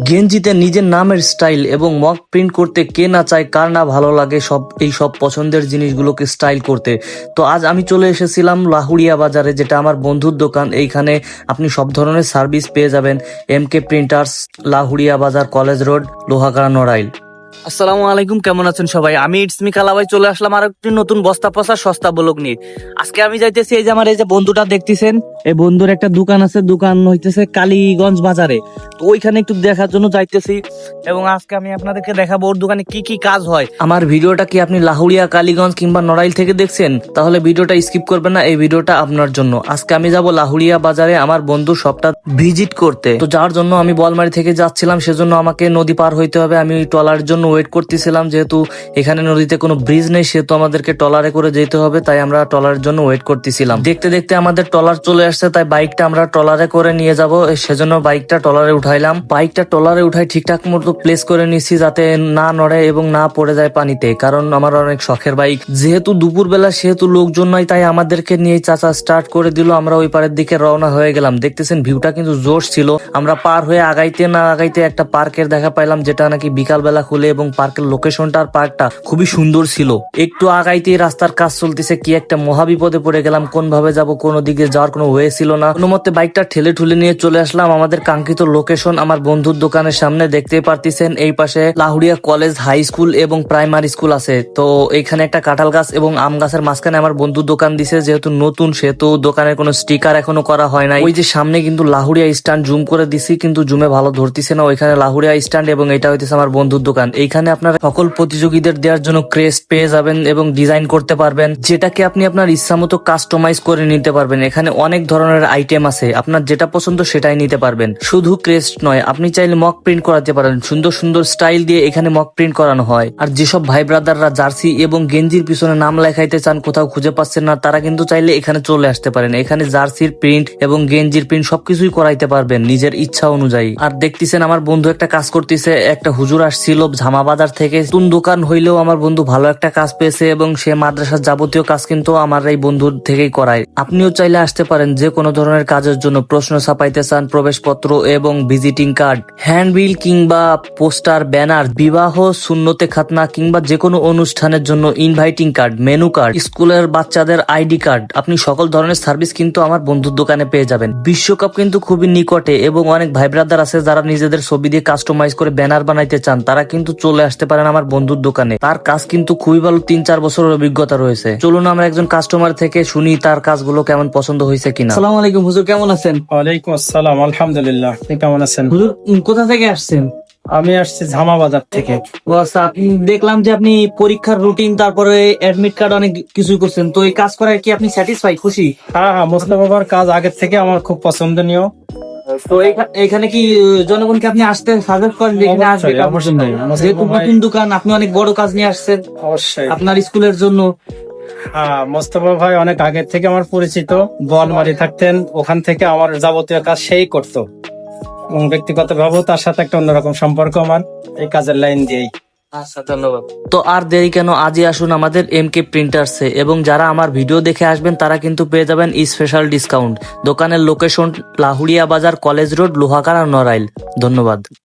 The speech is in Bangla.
গেঞ্জিতে নিজের নামের স্টাইল এবং মক প্রিন্ট করতে কে না চায়, কার না ভালো লাগে এই সব পছন্দের জিনিসগুলোকে স্টাইল করতে। তো আজ আমি চলে এসেছিলাম লাহুড়িয়া বাজারে, যেটা আমার বন্ধুর দোকান। এইখানে আপনি সব ধরনের সার্ভিস পেয়ে যাবেন। MK প্রিন্টার্স, লাহুড়িয়া বাজার, কলেজ রোড, লোহাগাড়া, নড়াইল। আসসালামু আলাইকুম, কেমন আছেন সবাই? আমি ইটসমি কালাবাই চলে আসলাম আর একটি নতুন বস্তা পচা সস্তা ব্লগ নিয়ে। আজকে আমি যাইতেছি, এই যে আমার এই যে বন্ধুটা দেখতেছেন, এই বন্ধুর একটা দোকান আছে, দোকান হইতেছে কালীগঞ্জ বাজারে। তো ওইখানে একটু দেখার জন্য যাইতেছি এবং আজকে আমি আপনাদেরকে দেখাবো ওর দোকানে কি কি কাজ হয়। আমার ভিডিওটা কি আপনি লাহুড়িয়া, কালীগঞ্জ কিংবা নড়াইল থেকে দেখছেন, তাহলে ভিডিওটা স্কিপ করবেন না, এই ভিডিওটা আপনার জন্য। আজকে আমি যাব লাহুড়িয়া বাজারে আমার বন্ধুর শপটা ভিজিট করতে। তো যার জন্য আমি বলমারি থেকে যাচ্ছিলাম, সেজন্য আমাকে নদী পার হইতে হবে। আমি ট্রলারের জন্য ওয়েট করতেছিলাম, যেহেতু এখানে নদীতে কোনো ব্রিজ নেই, সেহেতু আমাদেরকে ট্রলারে করে যেতে হবে, তাই আমরা ট্রলারের জন্য ওয়েট করতেছিলাম। দেখতে দেখতে আমাদের ট্রলার চলে আসছে, তাই বাইকটা আমরা ট্রলারে করে নিয়ে যাব, সেজন্য বাইকটা ট্রলারে উঠাইলাম। বাইকটা ট্রলারে উঠাই ঠিকঠাক মতো প্লেস করে নিচ্ছি, যাতে না নড়ে এবং না পড়ে যায় পানিতে, কারণ আমার অনেক শখের বাইক। যেহেতু দুপুরবেলা, সেহেতু লোকজন নাই, তাই আমাদেরকে নিয়ে চাচা স্টার্ট করে দিল। আমরা ওই পারের দিকে রওনা হয়ে গেলাম। দেখতেছেন ভিউটা কিন্তু জোশ ছিল। আমরা পার হয়ে আগাইতে না আগাইতে একটা পার্কের দেখা পাইলাম, যেটা নাকি বিকাল বেলা খুলে এবং পার্কের লোকেশনটা আর পার্কটা খুবই সুন্দর ছিল। একটু আগাইতে রাস্তার কাজ চলতেছে, কি একটা মহাবিপদে পড়ে গেলাম। কোন ভাবে যাব, কোন দিকে যাওয়ার কোনো ওয়ে ছিল না। কোনো মতে বাইকটা ঠেলে ঠুলে নিয়ে চলে আসলাম আমাদের কাঙ্ক্ষিত লোকেশন, আমার বন্ধুর দোকানের সামনে। দেখতেই পারতেছেন এই পাশে লাহুড়িয়া কলেজ, হাই স্কুল এবং প্রাইমারি স্কুল আছে। তো এখানে একটা কাঁঠাল গাছ এবং আম গাছের মাঝখানে আমার বন্ধুর দোকান দিছে। যেহেতু নতুন, সেহেতু দোকানের কোনো স্টিকার এখনো করা হয় নাই। ওই যে সামনে কিন্তু লাহুড়িয়া স্ট্যান্ড, জুম করে দিছি কিন্তু জুমে ভালো ধরতেছে না। ওইখানে লাহুড়িয়া স্ট্যান্ড এবং এটা হইতেছে আমার বন্ধুর দোকান। এইখানে আপনারা সকল প্রতিযোগীদের দেওয়ার জন্য ক্রেস্ট পেয়ে যাবেন এবং ডিজাইন করতে পারবেন, যেটাকে আপনি আপনার ইচ্ছা মতো কাস্টমাইজ করে নিতে পারবেন। এখানে অনেক ধরনের আইটেম আছে, আপনার যেটা পছন্দ সেটাই নিতে পারবেন। শুধু ক্রেস্ট নয়, আপনি চাইলে মক প্রিন্ট করাতে পারেন। সুন্দর সুন্দর স্টাইল দিয়ে এখানে মক প্রিন্ট করানো হয়। আর যেসব ভাই ব্রাদাররা জার্সি এবং গেঞ্জির পিছনে নাম লেখাইতে চান, কোথাও খুঁজে পাচ্ছেন না, তারা কিন্তু চাইলে এখানে চলে আসতে পারেন। এখানে জার্সির প্রিন্ট এবং গেঞ্জির প্রিন্ট সবকিছুই করাইতে পারবেন নিজের ইচ্ছা অনুযায়ী। আর দেখতেছেন আমার বন্ধু একটা কাজ করতেছে। একটা হুজুর আসছিল ঝামা বাজার থেকে। নতুন দোকান হইলেও আমার বন্ধু ভালো একটা কাজ পেয়েছে এবং সে মাদ্রাসার যাবতীয় কাজ কিন্তু আমার এই বন্ধুর থেকেই করায়। আপনিও চাইলে আসতে পারেন যে কোনো ধরনের কাজের জন্য। প্রশ্ন ছাপাইতে চান, প্রবেশপত্র এবং ভিজিটিং কার্ড, হ্যান্ডবিল কিংবা পোস্টার, ব্যানার, বিবাহ, সুন্নতে খাতনা কিংবা যে কোনো অনুষ্ঠানের জন্য ইনভাইটিং কার্ড, মেনু কার্ড, স্কুলের বাচ্চাদের আইডি কার্ড, আপনি সকল ধরনের সার্ভিস কিন্তু আমার বন্ধুর দোকানে পেয়ে যাবেন। বিশ্বকাপ কিন্তু খুবই নিকটে এবং অনেক ভাই ব্রাদার আছে যারা নিজেদের ছবি দিয়ে কাস্টমাইজ করে ব্যানার বানাইতে চান, তারা কিন্তু চলে আসতে পারেন আমার বন্ধুর দোকানে। তার কাজ কিন্তু খুবই ভালো, 3-4 বছরের অভিজ্ঞতা রয়েছে। চলুন আমরা একজন কাস্টমার থেকে শুনি তার কাজগুলো কেমন পছন্দ হয়েছে কিনা। আসসালামু আলাইকুম হুজুর, কেমন আছেন? ওয়ালাইকুম আসসালাম, আলহামদুলিল্লাহ। আপনি কেমন আছেন? হুজুর কোথা থেকে আসছেন? আমি আসছি ঝামা বাজার থেকে। ও আচ্ছা, আপনি দেখলাম যে আপনি পরীক্ষার রুটিন, তারপরে অ্যাডমিট কার্ড, অনেক কিছুই করছেন। তো এই কাজ করার কি আপনি স্যাটিসফাই, খুশি? হ্যাঁ হ্যাঁ, মোস্তফা বাবার কাজ আগের থেকে আমার খুব পছন্দনীয়। তো এখানে কি জনগণকে আপনি আসতে সাজেস্ট করেন যে এখানে আসবে? অবশ্যই। যেহেতু নতুন দোকান, আপনি অনেক বড় কাজ নিয়ে আসছেন অবশ্যই। আপনার স্কুলের জন্য। হ্যাঁ, মোস্তফা ভাই অনেক আগের থেকে আমার পরিচিত। বলমারি থাকতেন, ওখান থেকে আমার যাবতীয় কাজ সেই করতো এবং ব্যক্তিগত ভাবেও তার সাথে একটা অন্যরকম সম্পর্ক আমার এই কাজের লাইন দিয়েই। আচ্ছা, ধন্যবাদ। তো আর দেরি কেন, আজই আসুন আমাদের MK প্রিন্টার্সে। এবং যারা আমার ভিডিও দেখে আসবেন তারা কিন্তু পেয়ে যাবেন স্পেশাল ডিসকাউন্ট। দোকানের লোকেশন লাহুড়িয়া বাজার, কলেজ রোড, লোহাগাড়া, নড়াইল। ধন্যবাদ।